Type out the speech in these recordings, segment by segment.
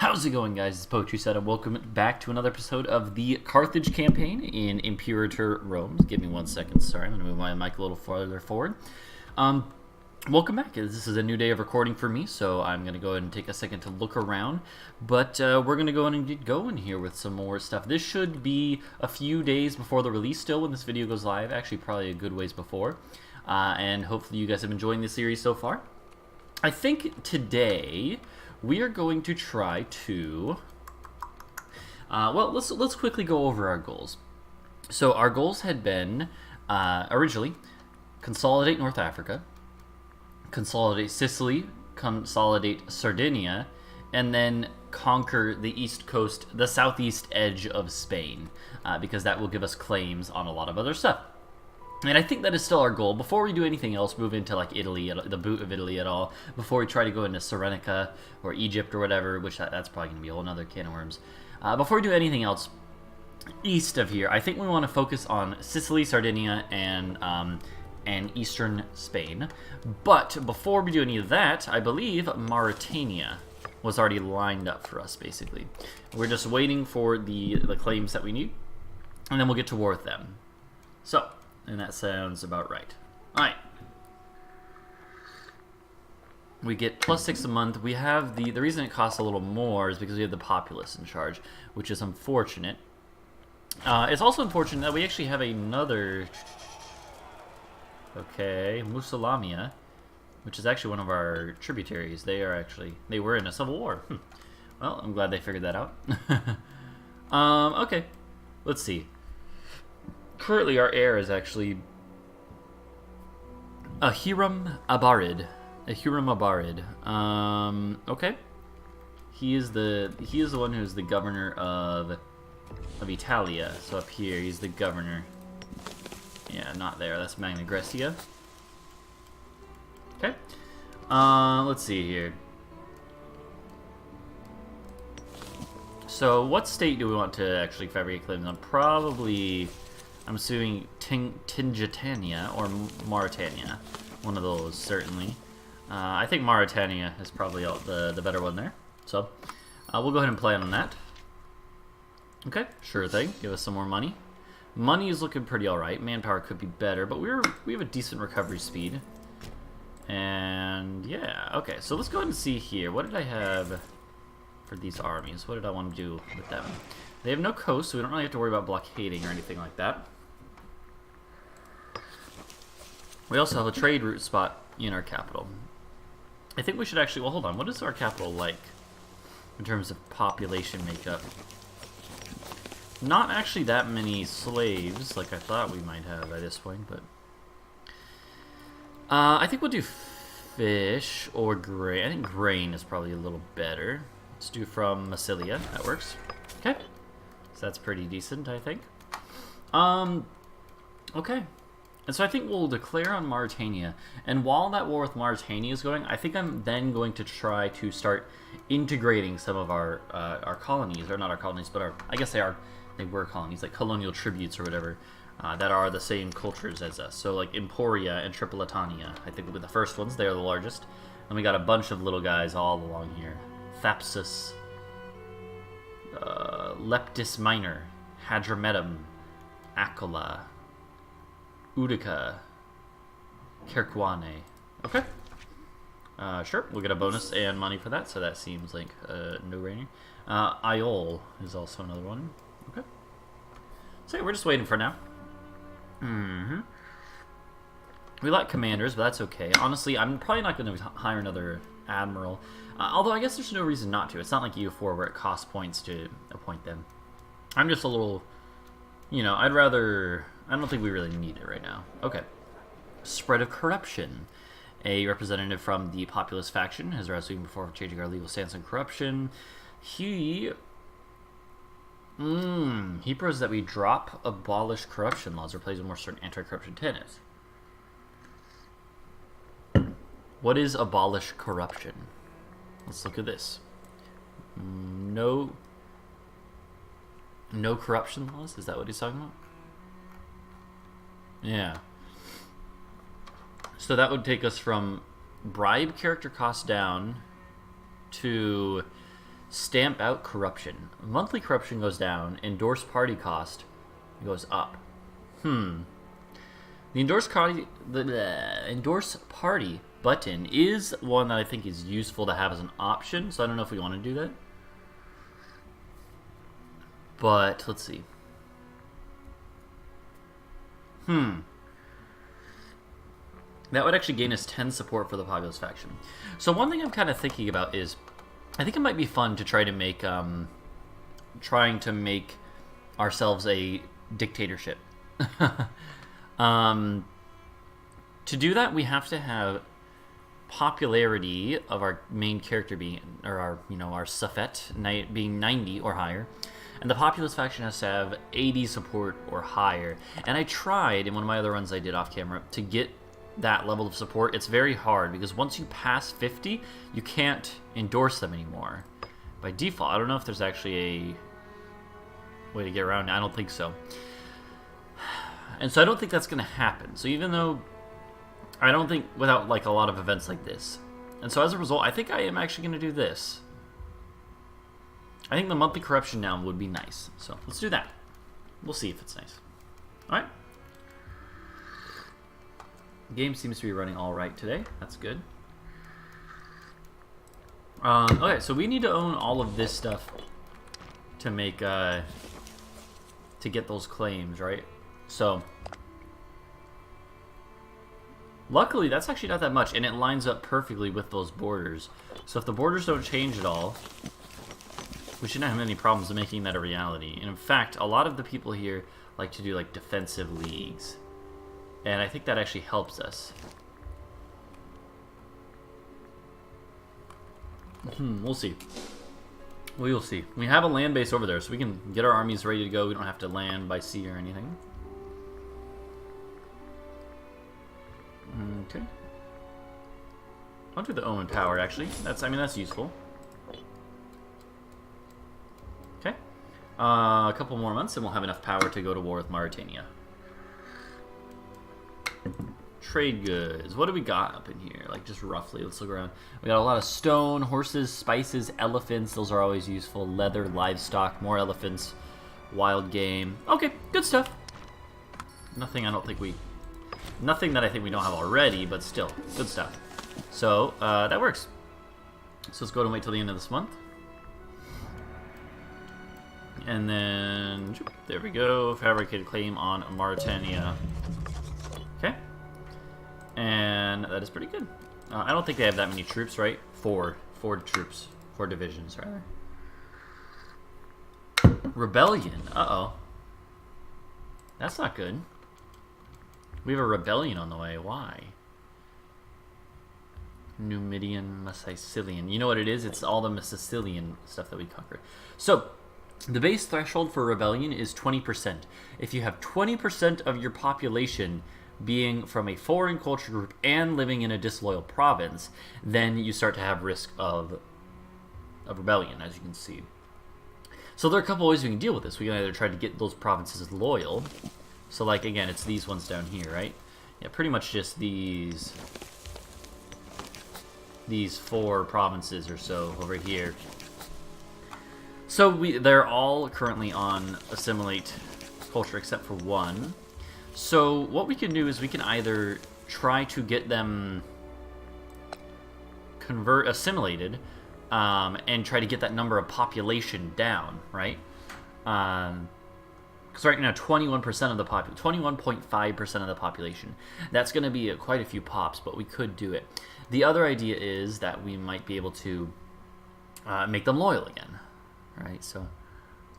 How's it going, guys? It's Poetry Set, and welcome back to another episode of the Carthage campaign in Imperator Rome. Give me 1 second, sorry, I'm going to move my mic a little farther forward. Welcome back. This is a new day of recording for me, so I'm going to go ahead and take a second to look around. But we're going to go in and get going here with some more stuff. This should be a few days before the release still when this video goes live. Actually, probably a good ways before. And hopefully you guys have been enjoying this series so far. I think today we are going to try to... well, let's quickly go over our goals. So our goals had been, originally, consolidate North Africa, consolidate Sicily, consolidate Sardinia, and then conquer the east coast, the southeast edge of Spain, because that will give us claims on a lot of other stuff. And I think that is still our goal. Before we do anything else, move into like Italy, the boot of Italy at all, before we try to go into Cyrenaica or Egypt or whatever, which that's probably going to be a whole other can of worms. Before we do anything else east of here, I think we want to focus on Sicily, Sardinia, and eastern Spain. But before we do any of that, I believe Mauritania was already lined up for us, basically. We're just waiting for the claims that we need, and then we'll get to war with them. So... and that sounds about right. Alright. We get +6 a month. We have the reason it costs a little more is because we have the populace in charge, which is unfortunate. It's also unfortunate that we actually have another... okay, Musalamia, which is actually one of our tributaries. They were in a civil war. Well, I'm glad they figured that out. Okay, let's see. Currently, our heir is actually a Hiram Abarid. Okay. He is the one who's the governor of Italia. So up here, he's the governor. Yeah, not there. That's Magna Graecia. Okay. Let's see here. So, what state do we want to actually fabricate claims on? Probably... I'm assuming Tingitania or Mauritania. One of those, certainly. I think Mauritania is probably the better one there. So, we'll go ahead and plan on that. Okay, sure thing. Give us some more money. Money is looking pretty alright. Manpower could be better, but we have a decent recovery speed. And, yeah, okay. So, let's go ahead and see here. What did I have for these armies? What did I want to do with them? They have no coast, so we don't really have to worry about blockading or anything like that. We also have a trade route spot in our capital. I think we should actually... well, hold on. What is our capital like in terms of population makeup? Not actually that many slaves like I thought we might have at this point, but... I think we'll do fish or grain. I think grain is probably a little better. Let's do from Massilia. That works. Okay. So that's pretty decent, I think. Okay. And so I think we'll declare on Mauritania. And while that war with Mauritania is going, I think I'm then going to try to start integrating some of our colonies, or not our colonies, but I guess they were colonies, like colonial tributes or whatever, that are the same cultures as us. So like Emporia and Tripolitania, I think will be the first ones. They are the largest. And we got a bunch of little guys all along here. Thapsus, Leptis Minor, Hadramedum, Acola, Utica, Kerkwane. Okay. Sure, we'll get a bonus and money for that, so that seems like a no-brainer. Iol is also another one. Okay. So yeah, we're just waiting for now. We like commanders, but that's okay. Honestly, I'm probably not going to hire another admiral. Although I guess there's no reason not to. It's not like EU4 where it costs points to appoint them. I'm just a little... you know, I'd rather... I don't think we really need it right now. Okay. Spread of corruption. A representative from the populist faction has arrested before changing our legal stance on corruption. He proposes that we drop abolish corruption laws, replace with more certain anti-corruption tenets. What is abolish corruption? Let's look at this. No corruption laws? Is that what he's talking about? Yeah. So that would take us from bribe character cost down to Stamp out corruption. Monthly corruption goes down. Endorse party cost goes up. The endorse party button is one that I think is useful to have as an option, so I don't know if we want to do that. But let's see. That would actually gain us 10 support for the populist faction. So one thing I'm kind of thinking about is, I think it might be fun to try to make, trying to make ourselves a dictatorship. To do that, we have to have popularity of our main character being, or our, our suffet being 90 or higher. And the populist faction has to have 80 support or higher. And I tried, in one of my other runs I did off camera, to get that level of support. It's very hard, because once you pass 50, you can't endorse them anymore. By default, I don't know if there's actually a way to get around it. I don't think so. And so I don't think that's going to happen. So even though, I don't think, without like a lot of events like this. And so as a result, I think I am actually going to do this. I think the monthly corruption now would be nice. So let's do that. We'll see if it's nice. Alright. The game seems to be running alright today. That's good. Okay, so we need to own all of this stuff to make, to get those claims, right? So, luckily that's actually not that much, and it lines up perfectly with those borders. So if the borders don't change at all, we shouldn't have any problems in making that a reality. And in fact, a lot of the people here like to do like defensive leagues. And I think that actually helps us. We'll see. We will see. We have a land base over there, so we can get our armies ready to go. We don't have to land by sea or anything. Okay. I'll do the Omen Power, actually. That's useful. Okay. A couple more months and we'll have enough power to go to war with Mauritania. Trade goods. What do we got up in here? Like, just roughly, let's look around. We got a lot of stone, horses, spices, elephants. Those are always useful. Leather, livestock, more elephants, wild game. Okay, good stuff. Nothing that I think we don't have already, but still, good stuff. So, that works. So let's go and wait till the end of this month. And then, there we go, fabricated claim on Mauritania. Okay. And that is pretty good. I don't think they have that many troops, right? Four troops. 4 divisions, rather. Rebellion. Uh-oh. That's not good. We have a rebellion on the way. Why? Numidian, Sicilian. You know what it is? It's all the Sicilian stuff that we conquered. So, the base threshold for rebellion is 20%. If you have 20% of your population being from a foreign culture group and living in a disloyal province, then you start to have risk of rebellion, as you can see. So there are a couple ways we can deal with this. We can either try to get those provinces loyal. So, like, again, it's these ones down here, right? Yeah, pretty much just these 4 provinces or so over here. So they're all currently on assimilate culture except for one. So what we can do is we can either try to get them assimilated and try to get that number of population down, right? Because right now 21% of the 21.5% of the population. That's going to be quite a few pops, but we could do it. The other idea is that we might be able to make them loyal again. Right, so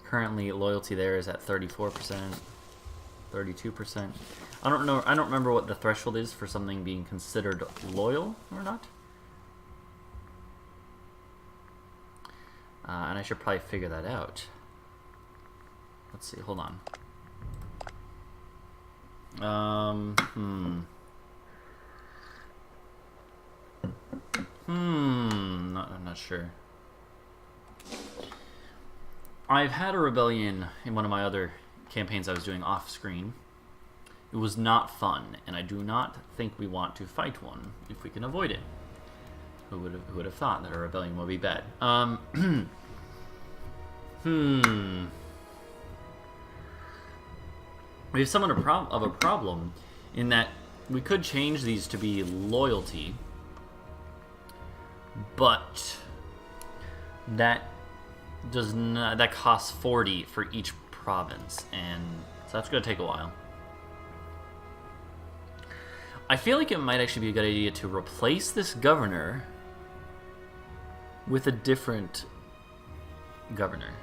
currently loyalty there is at 34%, 32%. I don't know. I don't remember what the threshold is for something being considered loyal or not. And I should probably figure that out. Let's see. Hold on. I'm not sure. I've had a rebellion in one of my other campaigns I was doing off screen. It was not fun, and I do not think we want to fight one if we can avoid it. Who would have thought that a rebellion would be bad? We have somewhat of a problem in that we could change these to be loyalty, but that costs 40 for each province, and so that's going to take a while. I feel like it might actually be a good idea to replace this governor with a different governor.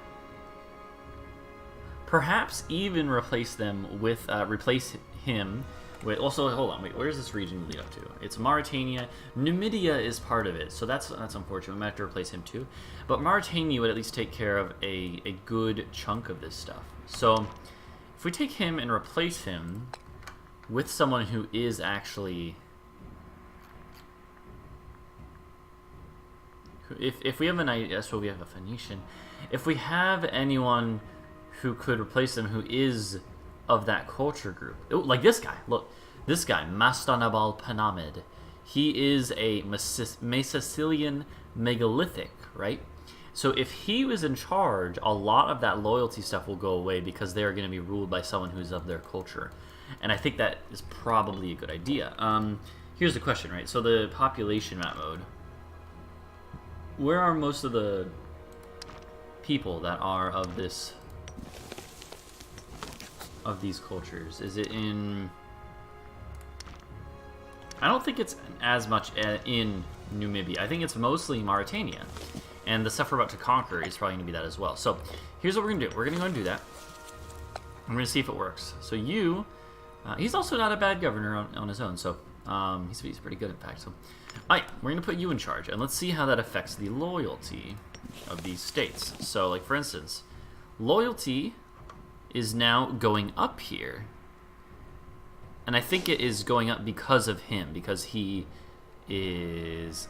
Perhaps even replace him with. Wait, also hold on. Wait, where does this region lead up to? It's Mauritania. Numidia is part of it, so that's unfortunate. We might have to replace him too. But Mauritania would at least take care of a good chunk of this stuff. So if we take him and replace him with someone who is actually, if we have an idea, so we have a Phoenician. If we have anyone who could replace him who is of that culture group. Ooh, like this guy. Look, this guy, Mastanabal Panamid. He is a Mesocilian megalithic, right? So if he was in charge, a lot of that loyalty stuff will go away because they are going to be ruled by someone who's of their culture. And I think that is probably a good idea. Here's the question, right? So the population map mode. Where are most of the people that are of this... of these cultures? Is it in... I don't think it's as much in Namibia. I think it's mostly Mauritania. And the stuff we're about to conquer is probably going to be that as well. So here's what we're going to do. We're going to go and do that. I'm going to see if it works. So you... he's also not a bad governor on his own. So he's pretty good, in fact. So, alright, we're going to put you in charge. And let's see how that affects the loyalty of these states. So, like, for instance, loyalty is now going up here. And I think it is going up because of him, because he is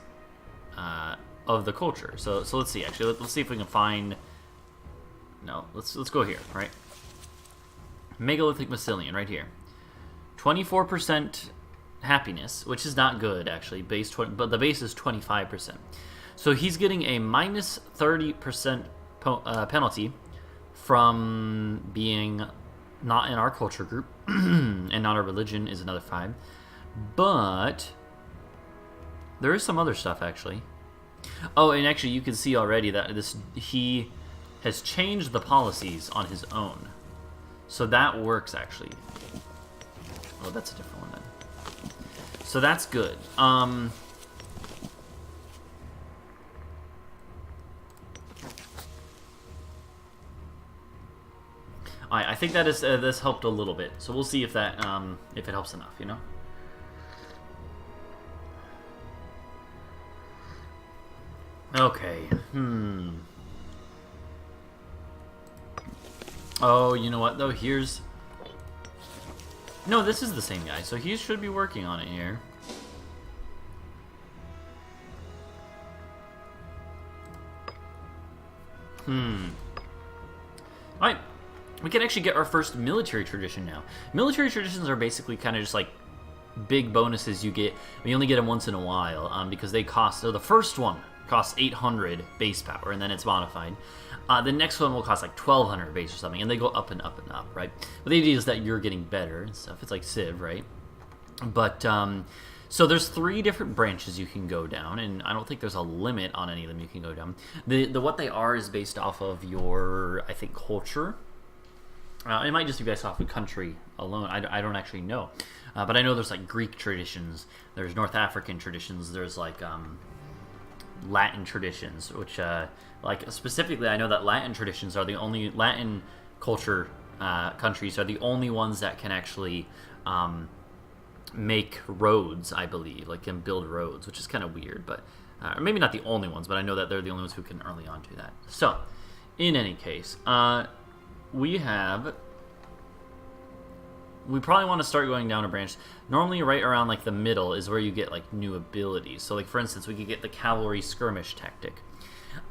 of the culture. So let's see, actually. Let's see if we can find... No, let's go here, right? Megalithic Massilian, right here. 24% happiness, which is not good, actually. But the base is 25%. So he's getting a minus 30% penalty from being not in our culture group, and not our religion is another 5. But there is some other stuff, actually. Oh, and actually you can see already that he has changed the policies on his own. So that works, actually. Oh, that's a different one then. So that's good. I think that is this helped a little bit, so we'll see if that if it helps enough, you know. Okay. Oh, you know what though? Here's... No, this is the same guy, so he should be working on it here. Alright. We can actually get our first military tradition now. Military traditions are basically kind of just like big bonuses you get. We only get them once in a while because they cost... So the first one costs 800 base power, and then it's modified. The next one will cost like 1200 base or something, and they go up and up and up, right? But the idea is that you're getting better and stuff. It's like Civ, right? But, so there's 3 different branches you can go down, and I don't think there's a limit on any of them you can go down. What they are is based off of your, I think, culture. It might just be based off of country alone. I don't actually know. But I know there's like Greek traditions, there's North African traditions, there's like Latin traditions, which like specifically I know that Latin traditions are the only Latin culture countries are the only ones that can actually make roads, I believe, like can build roads, which is kind of weird, but or maybe not the only ones, but I know that they're the only ones who can early on do that. So in any case, we probably want to start going down a branch. Normally right around like the middle is where you get like new abilities. So like for instance, we could get the cavalry skirmish tactic.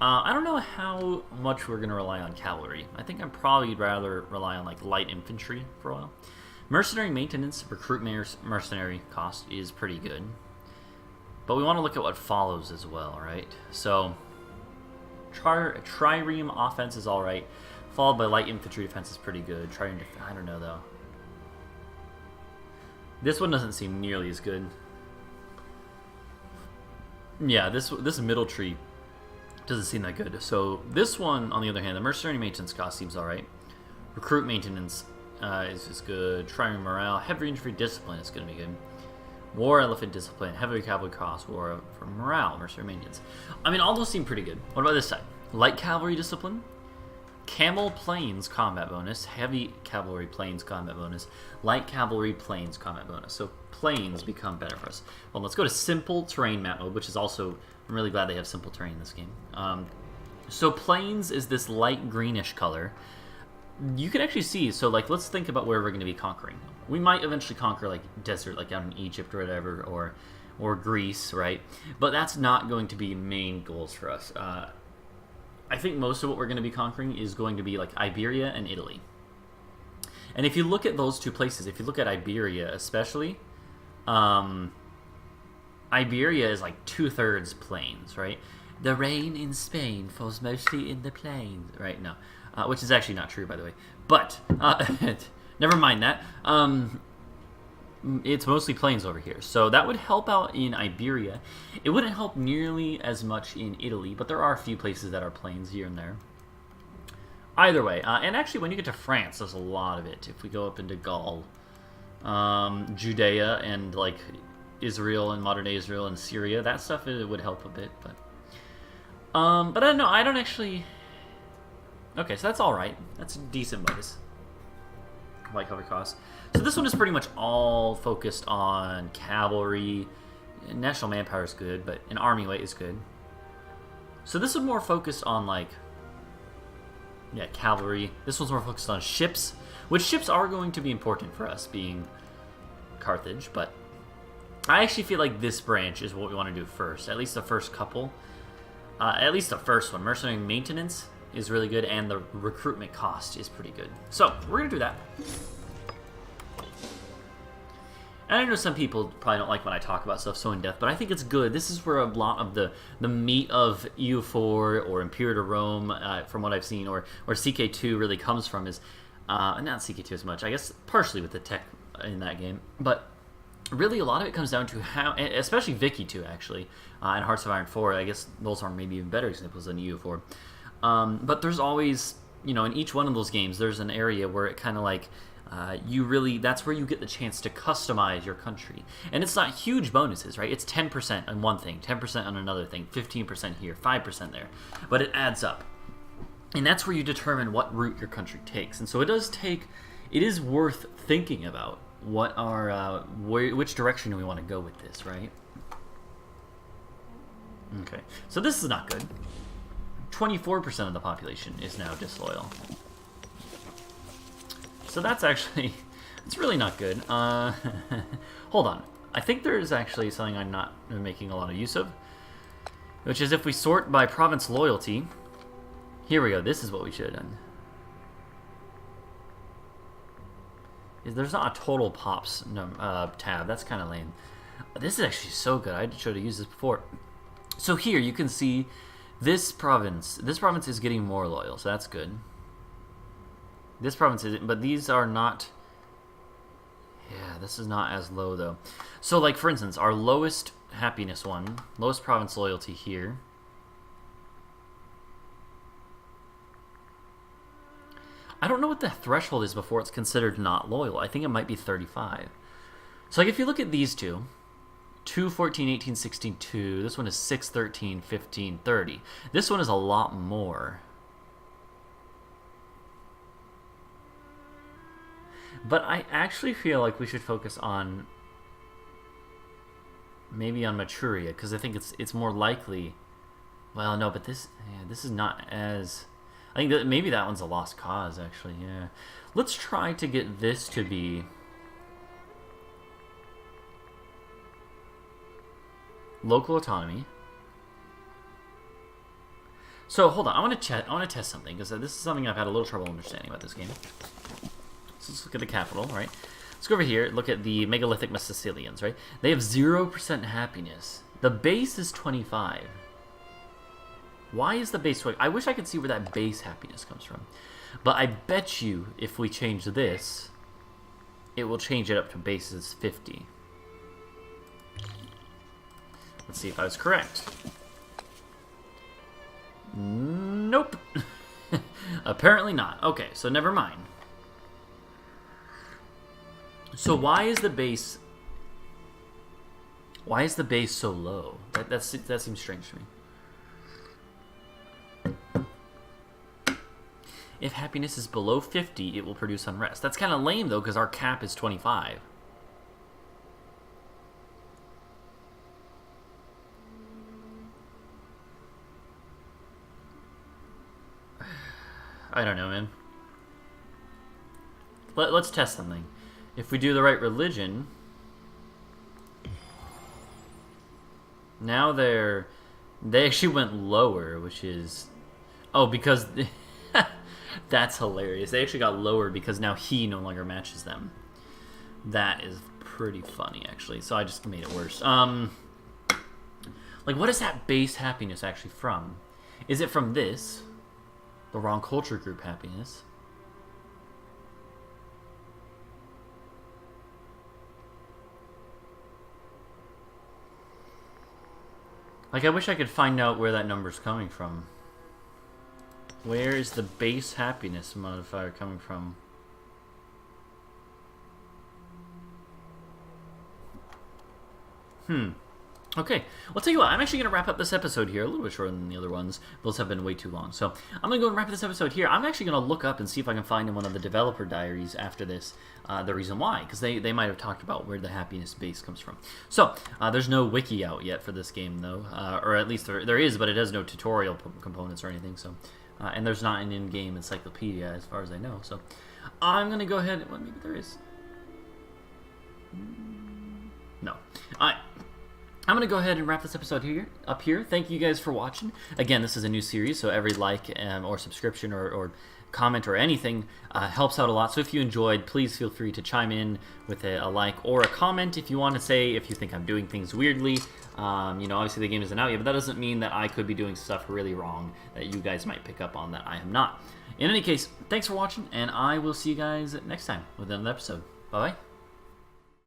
I don't know how much we're going to rely on cavalry. I think I'd probably rather rely on like light infantry for a while. Mercenary maintenance, recruit mercenary cost is pretty good. But we want to look at what follows as well, right? So Trireme offense is alright. Followed by light infantry defense is pretty good. Trireme I don't know, though. This one doesn't seem nearly as good. Yeah, this middle tree doesn't seem that good. So this one, on the other hand, the mercenary maintenance cost seems alright. Recruit maintenance is good. Trireme morale. Heavy infantry discipline is going to be good. War elephant discipline. Heavy cavalry cost. War for morale. Mercenary maintenance. I mean, all those seem pretty good. What about this side? Light cavalry discipline. Camel planes combat bonus. Heavy cavalry planes combat bonus. Light cavalry planes combat bonus. So planes become better for us. Well, let's go to simple terrain map mode, which is also, I'm really glad they have simple terrain in this game. So plains is this light greenish color. You can actually see, so like, let's think about where we're going to be conquering. We might eventually conquer like desert, like out in Egypt or whatever, or Greece, right? But that's not going to be main goals for us. I think most of what we're going to be conquering is going to be like Iberia and Italy. And if you look at those two places, if you look at Iberia especially, Iberia is like 2/3 plains, right? The rain in Spain falls mostly in the plains, right? No, which is actually not true, by the way. But never mind that. It's mostly plains over here, so that would help out in Iberia. It wouldn't help nearly as much in Italy, but there are a few places that are plains here and there. Either way, and actually when you get to France, there's a lot of it. If we go up into Gaul, Judea, and like Israel and modern day Israel and Syria, that stuff, it would help a bit, but I don't know. I don't actually. Okay, so that's all right. That's a decent bonus. Light cover cost. So this one is pretty much all focused on cavalry. National manpower is good, but an army weight is good. So this is more focused on like, yeah, cavalry. This one's more focused on ships, which ships are going to be important for us, being Carthage. But I actually feel like this branch is what we want to do first. At least the first couple. At least the first one. Mercenary maintenance is really good, and the recruitment cost is pretty good. So we're gonna do that. And I know some people probably don't like when I talk about stuff so in depth, but I think it's good. This is where a lot of the meat of EU4 or Imperator Rome, from what I've seen, or CK2 really comes from, is not CK2 as much, I guess partially with the tech in that game, but really a lot of it comes down to how, especially Vicky 2 actually, and Hearts of Iron 4, I guess those are maybe even better examples than EU4. But there's always, you know, in each one of those games, there's an area where it kind of like, that's where you get the chance to customize your country. And it's not huge bonuses, right? It's 10% on one thing, 10% on another thing, 15% here, 5% there. But it adds up. And that's where you determine what route your country takes. And so it is worth thinking about what which direction do we want to go with this, right? Okay, so this is not good. 24% of the population is now disloyal. So that's actually, it's really not good. Hold on. I think there's actually something I'm not making a lot of use of, which is if we sort by province loyalty. Here we go. This is what we should have done. There's not a total pops tab. That's kind of lame. This is actually so good. I should have used this before. So here you can see this province. This province is getting more loyal, so that's good. This province isn't, but these are not. Yeah, this is not as low though. So like for instance, our lowest happiness one, lowest province loyalty here. I don't know what the threshold is before it's considered not loyal. I think it might be 35. So like if you look at these two, 2, 14, 18, 16, 2. This one is 6, 13, 15, 30. This one is a lot more. But I actually feel like we should focus on maybe on Maturia, because I think it's more likely. Well, no, but this is not as. I think that maybe that one's a lost cause, actually. Yeah, let's try to get this to be local autonomy. So hold on, I want to test something, because this is something I've had a little trouble understanding about this game. So let's look at the capital, right? Let's go over here, look at the megalithic Sicilians, right? They have 0% happiness. The base is 25. Why is the base... I wish I could see where that base happiness comes from. But I bet you if we change this, it will change it up to bases 50. Let's see if I was correct. Nope. Apparently not. Okay, so never mind. So why is the base... Why is the base so low? That seems strange to me. If happiness is below 50, it will produce unrest. That's kind of lame, though, because our cap is 25. I don't know, man. Let's test something. If we do the right religion... Now they actually went lower, which is... Oh, because... That's hilarious. They actually got lower because now he no longer matches them. That is pretty funny, actually. So I just made it worse. Like, what is that base happiness actually from? Is it from this? The wrong culture group happiness? Like, I wish I could find out where that number's coming from. Where is the base happiness modifier coming from? Okay, well, I'll tell you what, I'm actually going to wrap up this episode here, a little bit shorter than the other ones. Those have been way too long. So I'm going to go and wrap this episode here. I'm actually going to look up and see if I can find in one of the developer diaries after this the reason why, because they might have talked about where the happiness base comes from. So there's no wiki out yet for this game, though, or at least there is, but it has no tutorial components or anything. So and there's not an in-game encyclopedia as far as I know. So I'm going to go ahead. Well, maybe there is. No. All right. I'm going to go ahead and wrap this episode up here. Thank you guys for watching. Again, this is a new series, so every like or subscription or comment or anything helps out a lot. So if you enjoyed, please feel free to chime in with a like or a comment if you want to say if you think I'm doing things weirdly. You know, obviously the game isn't out yet, but that doesn't mean that I could be doing stuff really wrong that you guys might pick up on that I am not. In any case, thanks for watching, and I will see you guys next time with another episode. Bye-bye.